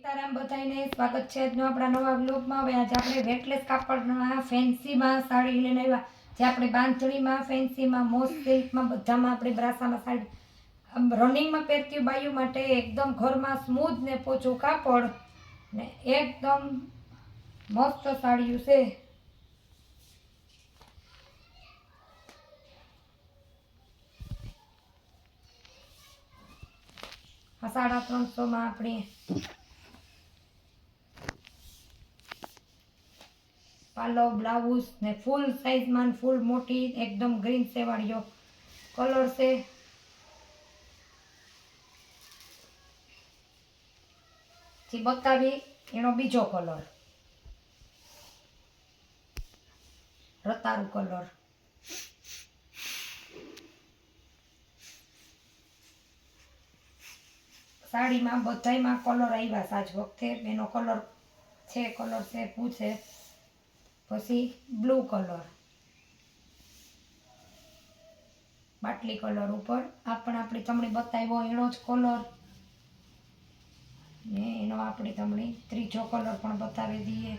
સીતારામ બધાને સ્વાગત છે આજનો આપણા નવા બ્લોગમાં। હવે આજે આપણે વેટલેસ કાપડના ફેન્સીમાં સાડી લઈને આવ્યા, જે આપણે બાંધણીમાં, ફેન્સીમાં, મોસ સિલ્કમાં બધામાં આપણે બ્રાસામાં સાડી રનિંગમાં પહેરતી બાયુ માટે એકદમ ઘરમાં સ્મૂથ ને પોચું કાપડ ને એકદમ મસ્ત સાડીઓ છે। આ 350માં આપણે પાલો બ્લાઉઝ ને ફૂલ સાઈઝમાં ફૂલ મોટી એકદમ ગ્રીન સેવાળીઓ કલર છે। જે બતાવી એનો બીજો કલર રતારું કલર। સાડીમાં બધાયમાં કલર આવ્યા છે આજ વખતે। એનો કલર છે પૂછે પછી બ્લુ કલર, બાટલી કલર ઉપર આપણી તમને બતાવ્યો એનો જ કલર ને એનો આપણે તમને ત્રીજો કલર પણ બતાવી દઈએ।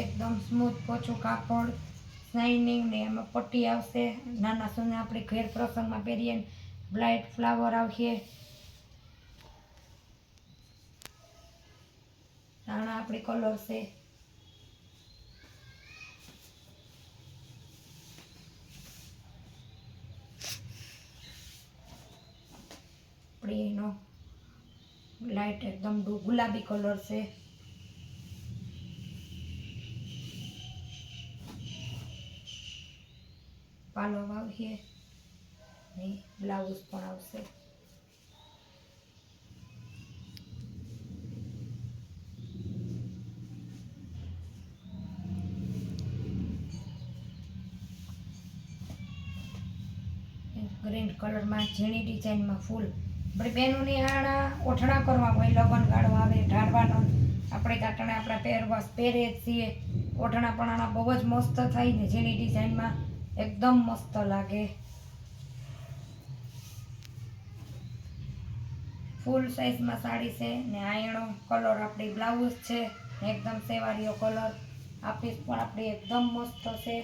એકદમ સ્મૂથ પોચું કાપડ, શાઇનિંગ ને એમાં પટ્ટી આવશે। નાના સોના આપણે ઘેર પ્રસંગમાં પહેરીએ બ્લાઇટ ફ્લાવર આવશે। આના આપણે કલર છે આપણે એનો લાઈટ એકદમ ગુલાબી કલર છે। પાલો આવશે ને બ્લાઉઝ પણ આવશે। ગ્રીન કલરમાં ઝીણી ડિઝાઇનમાં ફૂલ આપણે બહેનોની આણા ઓઠણા કરવા હોય, લગ્ન ગાળો આવે, ઢાળવાનો આપણે કાટણે આપણા પહેરવાસ પહેરે જ છીએ। ઓઠણા પણ આના બહુ જ મસ્ત થાય ને ઝીણી ડિઝાઇનમાં એકદમ મસ્ત લાગે। ફૂલ સાઈઝમાં સાડી છે ને આ એનો કલર આપણી બ્લાઉઝ છે ને એકદમ સેવાળીઓ કલર આપીશ પણ આપણી એકદમ મસ્ત છે।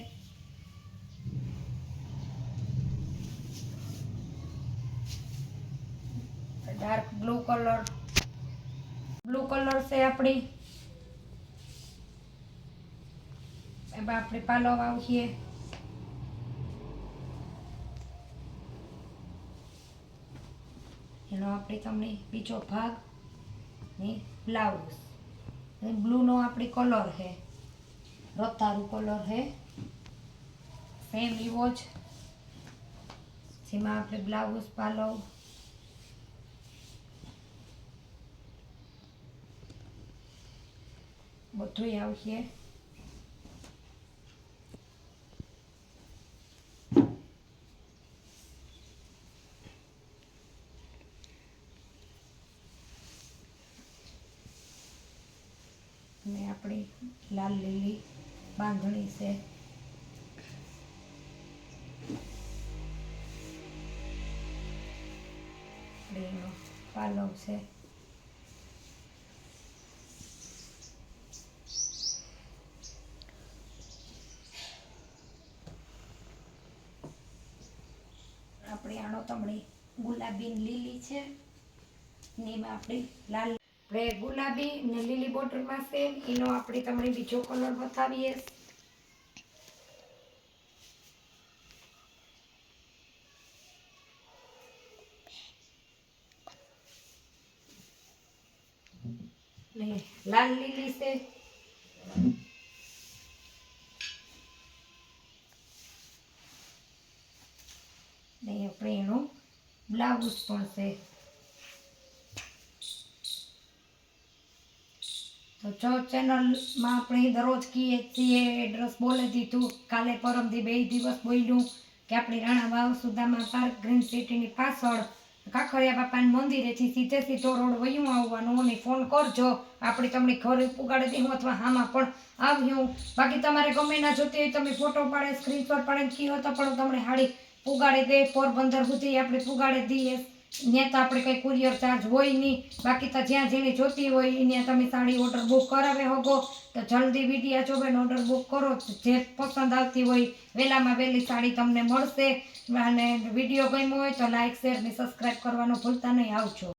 ડાર્ક બ્લુ કલર છે આપણી, એમાં આપણે પાલો આવશે એનો આપણે તમને બીજો ભાગ ને બ્લાઉઝ બ્લુ નો આપણી કલર છે રતારું કલર છે સેમ એવો જ, જેમાં આપણે બ્લાઉઝ પાલો બધું આવશે। ને આપણી લાલ લીલી બાંધણી છે, એનો પાલો છે। આપણી આનો તમને ગુલાબી લીલી છે ને એમાં આપણી લાલ આપણે ગુલાબી ને લીલી બોર્ડરમાં છે એનો આપણે તમને બીજો કલર બતાવીએ। ને લાલ લીલી છે ને આપણે એનો બ્લાઉઝ પણ છે। તો જો ચેનલમાં આપણે દરરોજ કહીએ છીએ એડ્રેસ બોલી દીધું, કાલે પરમથી 2 દિવસ બોલ્યું કે આપણી રાણા વાવ સુદામા પાર્ક ગ્રીન સિટીની પાછળ કાંકરિયા બાપાના મંદિરેથી સીધો રોડ વયું આવવાનું અને ફોન કરજો, આપણે તમને ઘરે પુગાડી દઈશું અથવા આમાં પણ આવ્યું। બાકી તમારે ગમે ના જોતી હોય તમે ફોટો પાડે સ્ક્રીનશોટ પાડે કયો તો પણ તમને હાડી પુગાડી દે, પોરબંદર સુધી આપણે પુગાડી દઈએ. ત્યાં તો આપણે કંઈ કુરિયર ચાર્જ હોય નહીં. બાકી તો જ્યાં જેની જોતી હોય ત્યાં તમે સાડી ઓર્ડર બુક કરાવે હોગો. તો જલ્દી વિડીયા જોવે ઓર્ડર બુક કરો. જે પસંદ આવતી હોય વહેલામાં વહેલી સાડી તમને મળશે. અને વિડીયો ગમ્યો હોય તો લાઈક શેર ને સબસ્ક્રાઈબ કરવાનું ભૂલતા નહીં. આવજો.